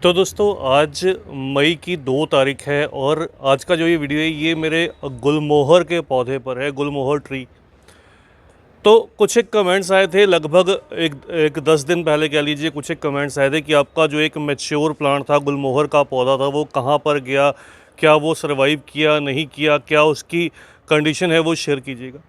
तो दोस्तों आज मई की 2 तारीख है और आज का जो ये वीडियो है ये मेरे गुलमोहर के पौधे पर है, गुलमोहर ट्री। तो कुछ एक कमेंट्स आए थे लगभग एक एक 10 दिन पहले कह लीजिए। कुछ एक कमेंट्स आए थे कि आपका जो एक मैच्योर प्लांट था, गुलमोहर का पौधा था, वो कहाँ पर गया, क्या वो सर्वाइव किया नहीं किया, क्या उसकी कंडीशन है, वो शेयर कीजिएगा।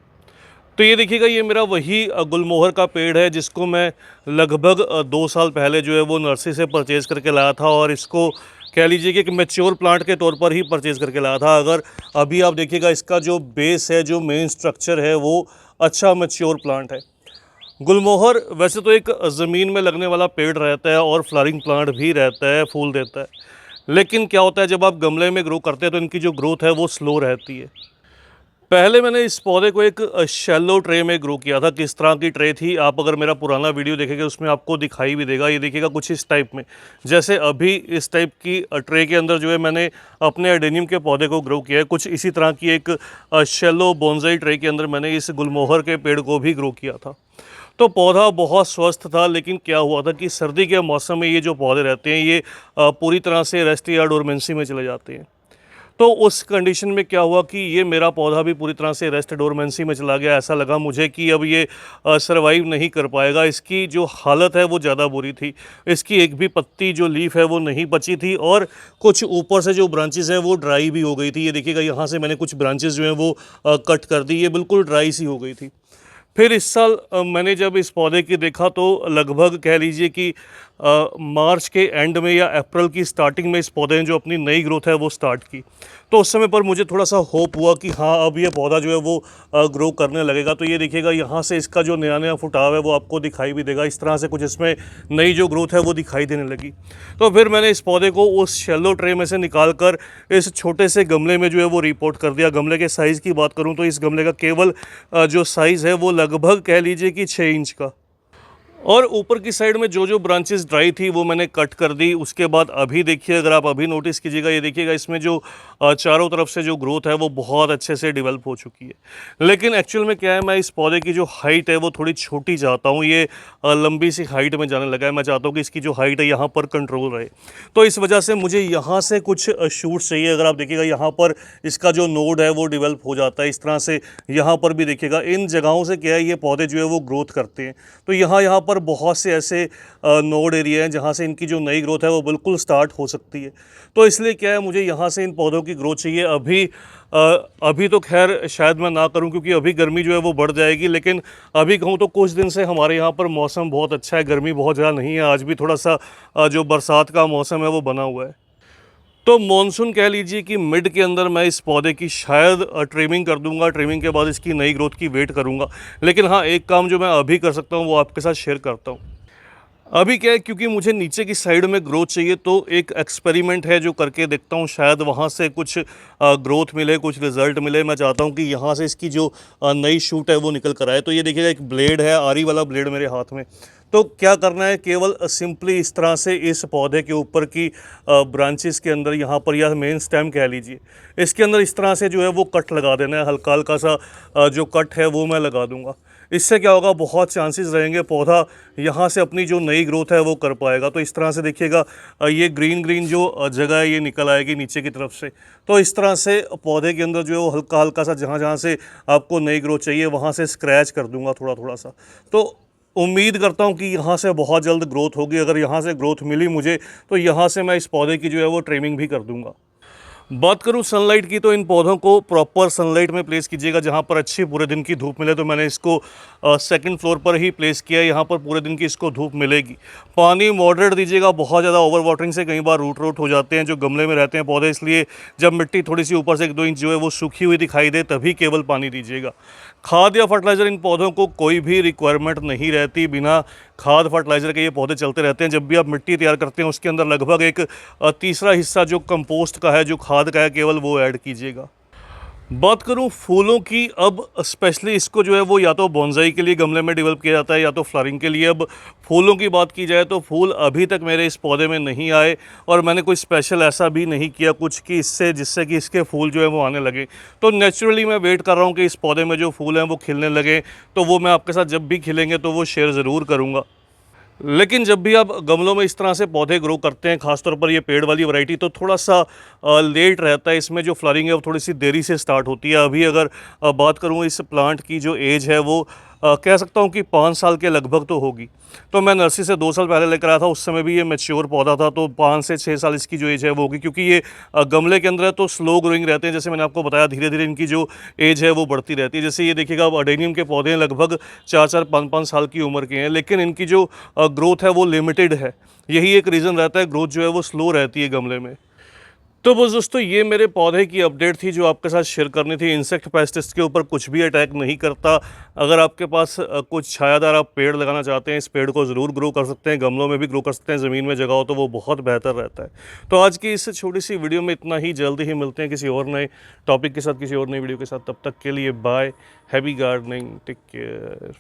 तो ये देखिएगा, ये मेरा वही गुलमोहर का पेड़ है जिसको मैं लगभग 2 साल पहले जो है वो नर्सरी से परचेज़ करके लाया था और इसको कह लीजिए कि एक मैच्योर प्लांट के तौर पर ही परचेज़ करके लाया था। अगर अभी आप देखिएगा, इसका जो बेस है, जो मेन स्ट्रक्चर है, वो अच्छा मैच्योर प्लांट है। गुलमोहर वैसे तो एक ज़मीन में लगने वाला पेड़ रहता है और फ्लावरिंग प्लांट भी रहता है, फूल देता है। लेकिन क्या होता है, जब आप गमले में ग्रो करते हैं तो इनकी जो ग्रोथ है वो स्लो रहती है। पहले मैंने इस पौधे को एक शैलो ट्रे में ग्रो किया था। किस तरह की ट्रे थी, आप अगर मेरा पुराना वीडियो देखेंगे उसमें आपको दिखाई भी देगा। ये देखिएगा कुछ इस टाइप में, जैसे अभी इस टाइप की ट्रे के अंदर जो है मैंने अपने एडेनियम के पौधे को ग्रो किया है। कुछ इसी तरह की एक शैलो बोनसाई ट्रे के अंदर मैंने इस गुलमोहर के पेड़ को भी ग्रो किया था। तो पौधा बहुत स्वस्थ था, लेकिन क्या हुआ था कि सर्दी के मौसम में ये जो पौधे रहते हैं ये पूरी तरह से रेस्ट या डोरमेंसी में चले जाते हैं। तो उस कंडीशन में क्या हुआ कि ये मेरा पौधा भी पूरी तरह से रेस्ट डोरमेंसी में चला गया। ऐसा लगा मुझे कि अब ये सर्वाइव नहीं कर पाएगा। इसकी जो हालत है वो ज़्यादा बुरी थी। इसकी एक भी पत्ती जो लीफ है वो नहीं बची थी और कुछ ऊपर से जो ब्रांचेस हैं वो ड्राई भी हो गई थी। ये देखिएगा, यहाँ से मैंने कुछ ब्रांचेस जो हैं वो कट कर दी, ये बिल्कुल ड्राई सी हो गई थी। फिर इस साल मैंने जब इस पौधे की देखा तो लगभग कह लीजिए कि मार्च के एंड में या अप्रैल की स्टार्टिंग में इस पौधे ने जो अपनी नई ग्रोथ है वो स्टार्ट की। तो उस समय पर मुझे थोड़ा सा होप हुआ कि हाँ, अब ये पौधा जो है वो ग्रो करने लगेगा। तो ये देखिएगा, यहाँ से इसका जो नया नया फुटाव है वो आपको दिखाई भी देगा। इस तरह से कुछ इसमें नई जो ग्रोथ है वो दिखाई देने लगी। तो फिर मैंने इस पौधे को उस शैलो ट्रे में से निकाल कर इस छोटे से गमले में जो है वो रिपोर्ट कर दिया। गमले के साइज़ की बात करूँ तो इस गमले का केवल जो साइज़ है वो लगभग कह लीजिए कि 6 इंच का। और ऊपर की साइड में जो जो ब्रांचेस ड्राई थी वो मैंने कट कर दी। उसके बाद अभी देखिए, अगर आप अभी नोटिस कीजिएगा, ये देखिएगा इसमें जो चारों तरफ से जो ग्रोथ है वो बहुत अच्छे से डेवलप हो चुकी है। लेकिन एक्चुअल में क्या है, मैं इस पौधे की जो हाइट है वो थोड़ी छोटी चाहता हूँ। ये लंबी सी हाइट में जाने लगा है। मैं चाहता हूँ कि इसकी जो हाइट है यहाँ पर कंट्रोल रहे। तो इस वजह से मुझे यहाँ से कुछ शूट्स चाहिए। अगर आप देखिएगा, यहाँ पर इसका जो नोड है वो डेवलप हो जाता है। इस तरह से यहाँ पर भी देखिएगा, इन जगहों से क्या है, ये पौधे जो है वो ग्रोथ करते हैं। तो यहाँ पर बहुत से ऐसे नोड एरिया हैं जहाँ से इनकी जो नई ग्रोथ है वो बिल्कुल स्टार्ट हो सकती है। तो इसलिए क्या है, मुझे यहाँ से इन पौधों की ग्रोथ चाहिए। अभी तो खैर शायद मैं ना करूं क्योंकि अभी गर्मी जो है वो बढ़ जाएगी। लेकिन अभी कहूँ तो कुछ दिन से हमारे यहाँ पर मौसम बहुत अच्छा है, गर्मी बहुत ज़्यादा नहीं है। आज भी थोड़ा सा जो बरसात का मौसम है वो बना हुआ है। तो मॉनसून कह लीजिए कि मिड के अंदर मैं इस पौधे की शायद ट्रिमिंग कर दूंगा। ट्रिमिंग के बाद इसकी नई ग्रोथ की वेट करूंगा। लेकिन हाँ, एक काम जो मैं अभी कर सकता हूँ वो आपके साथ शेयर करता हूँ। अभी क्या है, क्योंकि मुझे नीचे की साइड में ग्रोथ चाहिए तो एक एक्सपेरिमेंट है जो करके देखता हूँ, शायद वहाँ से कुछ ग्रोथ मिले, कुछ रिजल्ट मिले। मैं चाहता हूँ कि यहाँ से इसकी जो नई शूट है वो निकल कर आए। तो ये देखिएगा, एक ब्लेड है, आरी वाला ब्लेड मेरे हाथ में। तो क्या करना है, केवल सिंपली इस तरह से इस पौधे के ऊपर की ब्रांचेस के अंदर, यहाँ पर या मेन स्टेम कह लीजिए, इसके अंदर इस तरह से जो है वो कट लगा देना है। हल्का हल्का सा जो कट है वो मैं लगा दूंगा। इससे क्या होगा, बहुत चांसेस रहेंगे पौधा यहाँ से अपनी जो नई ग्रोथ है वो कर पाएगा। तो इस तरह से देखिएगा, ये ग्रीन ग्रीन जो जगह है ये निकल आएगी नीचे की तरफ से। तो इस तरह से पौधे के अंदर जो है वो हल्का हल्का सा, जहाँ जहाँ से आपको नई ग्रोथ चाहिए वहाँ से स्क्रैच कर दूंगा थोड़ा थोड़ा सा। तो उम्मीद करता हूँ कि यहाँ से बहुत जल्द ग्रोथ होगी। अगर यहाँ से ग्रोथ मिली मुझे तो यहाँ से मैं इस पौधे की जो है वो ट्रिमिंग भी कर दूँगा। बात करूं सनलाइट की, तो इन पौधों को प्रॉपर सनलाइट में प्लेस कीजिएगा जहां पर अच्छी पूरे दिन की धूप मिले। तो मैंने इसको सेकंड फ्लोर पर ही प्लेस किया है। यहां पर पूरे दिन की इसको धूप मिलेगी। पानी मॉडरेट दीजिएगा। बहुत ज़्यादा ओवर वाटरिंग से कई बार रूट रोट हो जाते हैं जो गमले में रहते हैं पौधे। इसलिए जब मिट्टी थोड़ी सी ऊपर से 1-2 इंच जो है वो सूखी हुई दिखाई दे तभी केवल पानी दीजिएगा। खाद या फर्टिलाइज़र, इन पौधों को कोई भी रिक्वायरमेंट नहीं रहती। बिना खाद फर्टिलाइज़र के ये पौधे चलते रहते हैं। जब भी आप मिट्टी तैयार करते हैं उसके अंदर लगभग एक तीसरा हिस्सा जो कंपोस्ट का है, जो खाद का है, केवल वो ऐड कीजिएगा। बात करूं फूलों की, अब स्पेशली इसको जो है वो या तो बोनसाई के लिए गमले में डेवलप किया जाता है या तो फ्लावरिंग के लिए। अब फूलों की बात की जाए तो फूल अभी तक मेरे इस पौधे में नहीं आए और मैंने कोई स्पेशल ऐसा भी नहीं किया कुछ कि जिससे कि इसके फूल जो है वो आने लगे। तो नेचुरली मैं वेट कर रहा हूँ कि इस पौधे में जो फूल हैं वो खिलने लगे। तो वो मैं आपके साथ जब भी खिलेंगे तो वो शेयर ज़रूर करूँगा। लेकिन जब भी आप गमलों में इस तरह से पौधे ग्रो करते हैं, खासतौर पर ये पेड़ वाली वैरायटी, तो थोड़ा सा लेट रहता है। इसमें जो फ्लावरिंग है वो थोड़ी सी देरी से स्टार्ट होती है। अभी अगर बात करूँ इस प्लांट की जो एज है वो कह सकता हूँ कि 5 साल के लगभग तो होगी। तो मैं नर्सरी से 2 साल पहले लेकर आया था, उस समय भी ये मैच्योर पौधा था, तो 5 से 6 साल इसकी जो एज है वो होगी। क्योंकि ये गमले के अंदर है तो स्लो ग्रोइंग रहते हैं, जैसे मैंने आपको बताया, धीरे धीरे इनकी जो एज है वो बढ़ती रहती है। जैसे ये देखिएगा, अब अडेनियम के पौधे हैं, लगभग 4-4, 5-5 साल की उम्र के हैं, लेकिन इनकी जो ग्रोथ है वो लिमिटेड है। यही एक रीज़न रहता है, ग्रोथ जो है वो स्लो रहती है गमले में। तो बस दोस्तों, ये मेरे पौधे की अपडेट थी जो आपके साथ शेयर करनी थी। इंसेक्ट पेस्टिस के ऊपर कुछ भी अटैक नहीं करता। अगर आपके पास कुछ छायादार आप पेड़ लगाना चाहते हैं, इस पेड़ को ज़रूर ग्रो कर सकते हैं, गमलों में भी ग्रो कर सकते हैं, ज़मीन में जगह हो तो वो बहुत बेहतर रहता है। तो आज की इस छोटी सी वीडियो में इतना ही। जल्दी ही मिलते हैं किसी और नए टॉपिक के साथ, किसी और नई वीडियो के साथ। तब तक के लिए bye, happy gardening, take care.